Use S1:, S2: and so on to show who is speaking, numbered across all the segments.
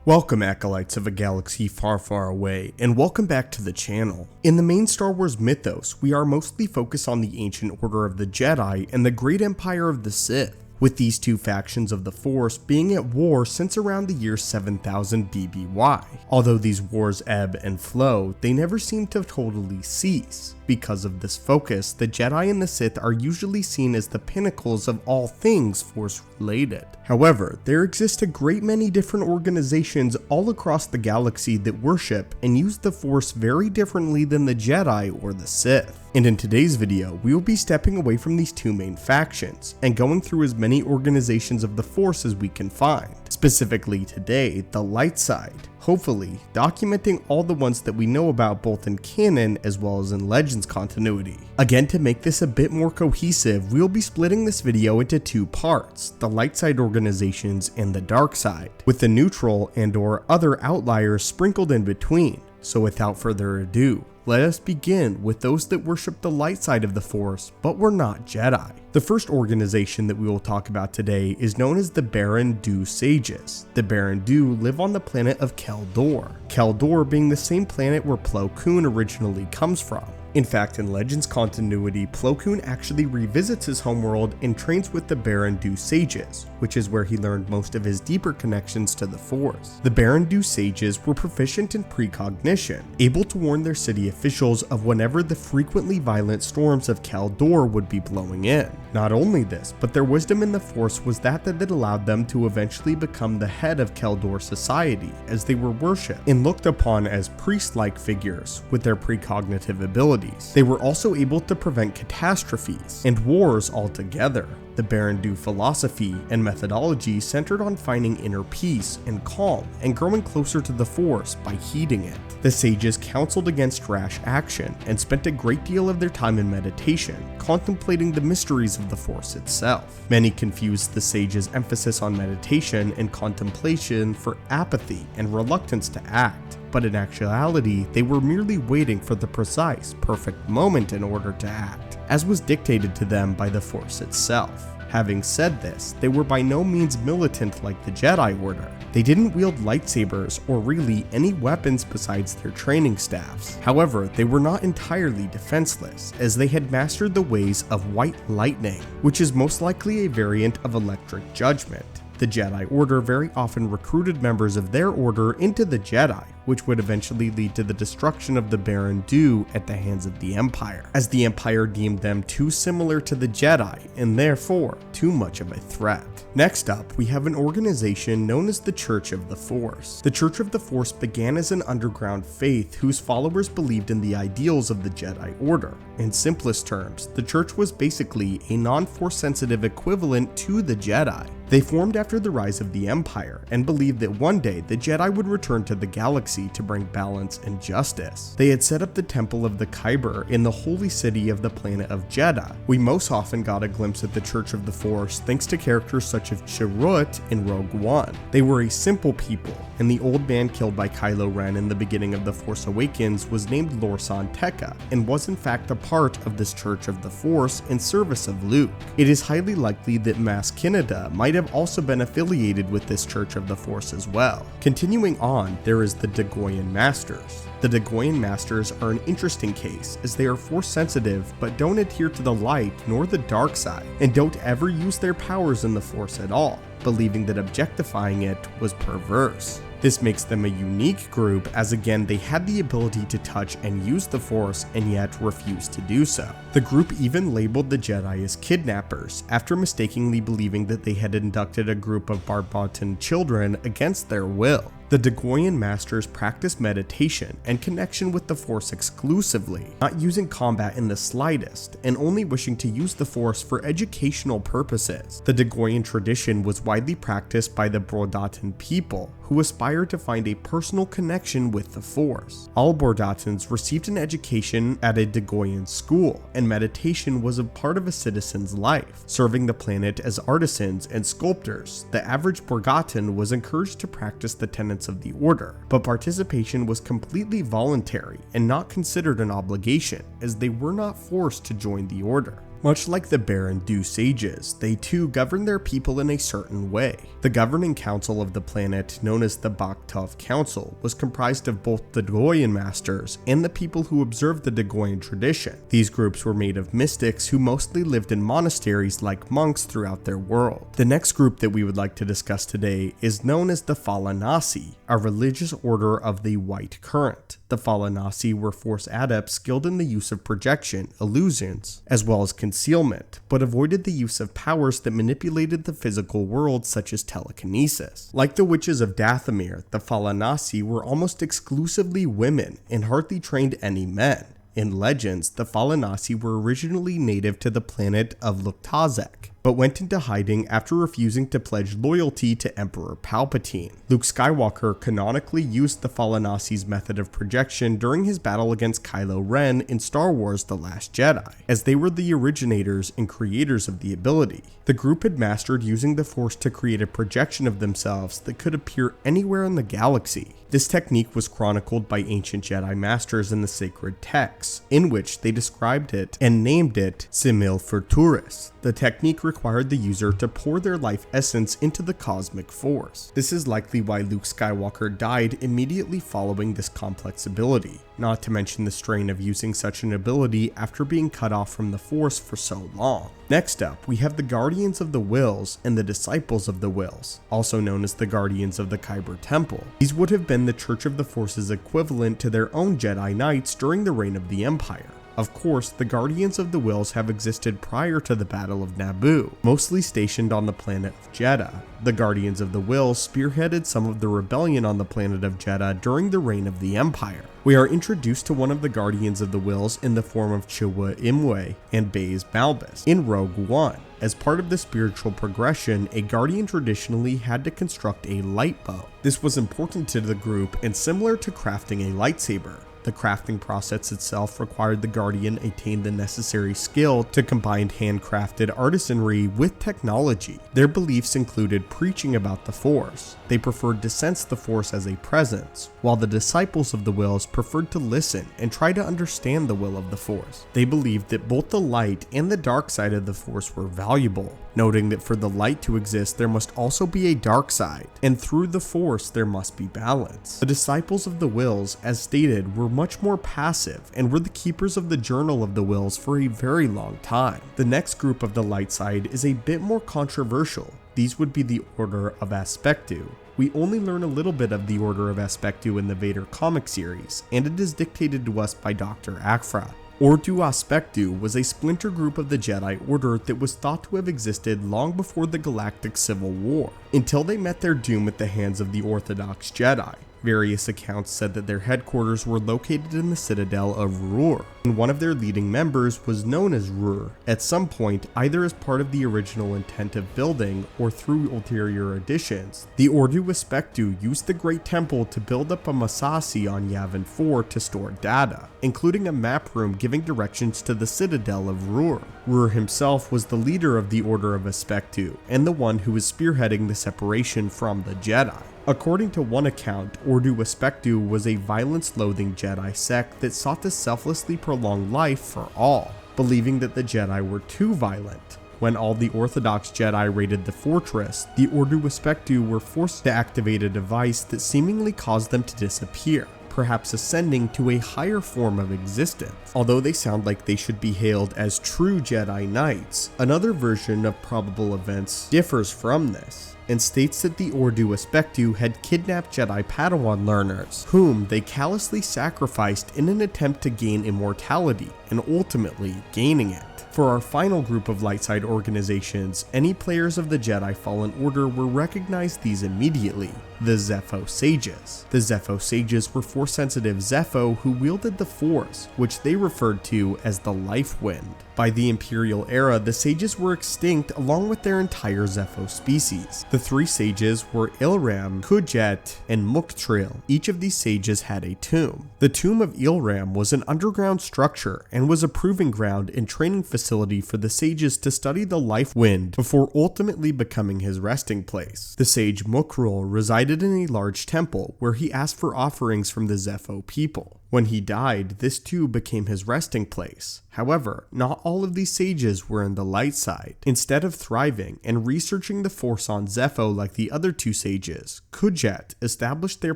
S1: Welcome Acolytes of a galaxy far, far away, and welcome back to the channel. In the main Star Wars mythos, we are mostly focused on the ancient order of the Jedi and the great empire of the Sith, with these two factions of the Force being at war since around the year 7000 BBY. Although these wars ebb and flow, they never seem to totally cease. Because of this focus, the Jedi and the Sith are usually seen as the pinnacles of all things Force related. However, there exist a great many different organizations all across the galaxy that worship and use the Force very differently than the Jedi or the Sith. And in today's video, we will be stepping away from these two main factions and going through as many organizations of the Force as we can find. Specifically today, the light side. Hopefully, documenting all the ones that we know about both in canon as well as in Legends continuity. Again, to make this a bit more cohesive, we'll be splitting this video into two parts, the light side organizations and the dark side, with the neutral and or other outliers sprinkled in between. So without further ado, let us begin with those that worship the light side of the Force, but were not Jedi. The first organization that we will talk about today is known as the Barondu Sages. The Barondu live on the planet of Keldor. Keldor being the same planet where Plo Koon originally comes from. In fact, in Legends continuity, Plo Koon actually revisits his homeworld and trains with the Barondu Sages, which is where he learned most of his deeper connections to the Force. The Barondu Sages were proficient in precognition, able to warn their city officials of whenever the frequently violent storms of Keldor would be blowing in. Not only this, but their wisdom in the Force was that allowed them to eventually become the head of Keldor society, as they were worshipped and looked upon as priest-like figures with their precognitive abilities. They were also able to prevent catastrophes and wars altogether. The Barondu philosophy and methodology centered on finding inner peace and calm and growing closer to the Force by heeding it. The sages counseled against rash action and spent a great deal of their time in meditation, contemplating the mysteries of the Force itself. Many confused the sages' emphasis on meditation and contemplation for apathy and reluctance to act. But in actuality, they were merely waiting for the precise, perfect moment in order to act, as was dictated to them by the Force itself. Having said this, they were by no means militant like the Jedi Order. They didn't wield lightsabers or really any weapons besides their training staffs. However, they were not entirely defenseless, as they had mastered the ways of white lightning, which is most likely a variant of electric judgment. The Jedi Order very often recruited members of their order into the Jedi, which would eventually lead to the destruction of the Barondu at the hands of the Empire, as the Empire deemed them too similar to the Jedi and therefore too much of a threat. Next up, we have an organization known as the Church of the Force. The Church of the Force began as an underground faith whose followers believed in the ideals of the Jedi Order. In simplest terms, the Church was basically a non-Force sensitive equivalent to the Jedi. They formed after the rise of the Empire and believed that one day the Jedi would return to the galaxy to bring balance and justice. They had set up the Temple of the Kyber in the holy city of the planet of Jeddah. We most often got a glimpse at the Church of the Force thanks to characters such as Chirrut in Rogue One. They were a simple people, and the old man killed by Kylo Ren in the beginning of The Force Awakens was named Lorsan Tekka and was in fact a part of this Church of the Force in service of Luke. It is highly likely that Mas Kanata might have also been affiliated with this Church of the Force as well. Continuing on, there is the Dagoyan Masters. The Dagoyan Masters are an interesting case, as they are Force sensitive but don't adhere to the light nor the dark side, and don't ever use their powers in the Force at all, believing that objectifying it was perverse. This makes them a unique group, as again they had the ability to touch and use the Force and yet refused to do so. The group even labeled the Jedi as kidnappers, after mistakenly believing that they had inducted a group of Barbotan children against their will. The Dagoyan Masters practice meditation and connection with the Force exclusively, not using combat in the slightest, and only wishing to use the Force for educational purposes. The Dagoyan tradition was widely practiced by the Bordatan people, who aspired to find a personal connection with the Force. All Bordatans received an education at a Dagoyan school, and meditation was a part of a citizen's life. Serving the planet as artisans and sculptors, the average Borgatan was encouraged to practice the tenets of the Order, but participation was completely voluntary and not considered an obligation, as they were not forced to join the Order. Much like the Barondu Sages, they too govern their people in a certain way. The governing council of the planet, known as the Buckley Council, was comprised of both the Dagoyan Masters and the people who observed the Dagoyan tradition. These groups were made of mystics who mostly lived in monasteries like monks throughout their world. The next group that we would like to discuss today is known as the Falanasi, a religious order of the White Current. The Falanasi were Force adepts skilled in the use of projection, illusions, as well as concealment, but avoided the use of powers that manipulated the physical world such as telekinesis. Like the witches of Dathomir, the Falanasi were almost exclusively women and hardly trained any men. In legends, the Falanasi were originally native to the planet of Luktazek, but went into hiding after refusing to pledge loyalty to Emperor Palpatine. Luke Skywalker canonically used the Falanasi's method of projection during his battle against Kylo Ren in Star Wars The Last Jedi, as they were the originators and creators of the ability. The group had mastered using the Force to create a projection of themselves that could appear anywhere in the galaxy. This technique was chronicled by ancient Jedi Masters in the sacred texts, in which they described it and named it Simil Furturis. The technique required the user to pour their life essence into the cosmic force. This is likely why Luke Skywalker died immediately following this complex ability, not to mention the strain of using such an ability after being cut off from the Force for so long. Next up, we have the Guardians of the Wills and the Disciples of the Wills, also known as the Guardians of the Kyber Temple. These would have been the Church of the Force's equivalent to their own Jedi Knights during the reign of the Empire. Of course, the Guardians of the Wills have existed prior to the Battle of Naboo, mostly stationed on the planet of Jeddah. The Guardians of the Wills spearheaded some of the rebellion on the planet of Jeddah during the reign of the Empire. We are introduced to one of the Guardians of the Wills in the form of Chiwa Imwe and Baze Malbus in Rogue One. As part of the spiritual progression, a Guardian traditionally had to construct a light bow. This was important to the group and similar to crafting a lightsaber. The crafting process itself required the Guardian attain the necessary skill to combine handcrafted artisanry with technology. Their beliefs included preaching about the Force. They preferred to sense the Force as a presence, while the Disciples of the Wills preferred to listen and try to understand the will of the Force. They believed that both the light and the dark side of the Force were valuable, noting that for the light to exist there must also be a dark side, and through the Force there must be balance. The Disciples of the Wills, as stated, were much more passive and were the keepers of the Journal of the Wills for a very long time. The next group of the light side is a bit more controversial. These would be the Order of Aspectu. We only learn a little bit of the Order of Aspectu in the Vader comic series, and it is dictated to us by Dr. Aphra. Orduspektu was a splinter group of the Jedi Order that was thought to have existed long before the Galactic Civil War, until they met their doom at the hands of the Orthodox Jedi. Various accounts said that their headquarters were located in the citadel of Rur, and one of their leading members was known as Rur at some point, either as part of the original intent of building or through ulterior additions. The Orduspektu used the Great Temple to build up a Masasi on Yavin 4 to store data, including a map room giving directions to the citadel of Rur. Rur himself was the leader of the Order of Aspectu, and the one who was spearheading the separation from the Jedi. According to one account, Orduspektu was a violence-loathing Jedi sect that sought to selflessly prolong life for all, believing that the Jedi were too violent. When all the Orthodox Jedi raided the fortress, the Orduspektu were forced to activate a device that seemingly caused them to disappear, perhaps ascending to a higher form of existence. Although they sound like they should be hailed as true Jedi Knights, another version of probable events differs from this, and states that the Orduspektu had kidnapped Jedi Padawan learners, whom they callously sacrificed in an attempt to gain immortality, and ultimately gaining it. For our final group of light side organizations, any players of the Jedi Fallen Order will recognize these immediately: the Zepho Sages. The Zepho Sages were Force-sensitive Zepho who wielded the Force, which they referred to as the Life Wind. By the Imperial era, the Sages were extinct along with their entire Zepho species. The three Sages were Ilram, Kujet, and Muktril. Each of these Sages had a tomb. The tomb of Ilram was an underground structure and was a proving ground and training facility for the sages to study the life wind before ultimately becoming his resting place. The sage Mukrul resided in a large temple where he asked for offerings from the Zepho people. When he died, this too became his resting place. However, not all of these sages were in the light side. Instead of thriving and researching the force on Zepho like the other two sages, Kujet established their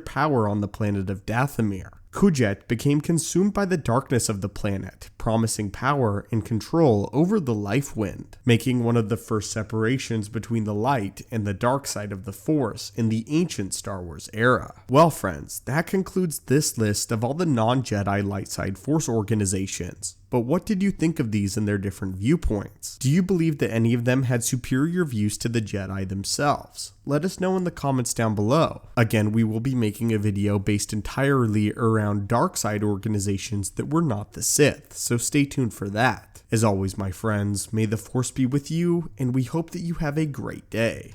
S1: power on the planet of Dathomir. Kujet became consumed by the darkness of the planet, promising power and control over the life wind, making one of the first separations between the light and the dark side of the Force in the ancient Star Wars era. Well friends, that concludes this list of all the non-Jedi light side Force organizations. But what did you think of these and their different viewpoints? Do you believe that any of them had superior views to the Jedi themselves? Let us know in the comments down below. Again, we will be making a video based entirely around dark side organizations that were not the Sith, so stay tuned for that. As always, my friends, may the Force be with you, and we hope that you have a great day.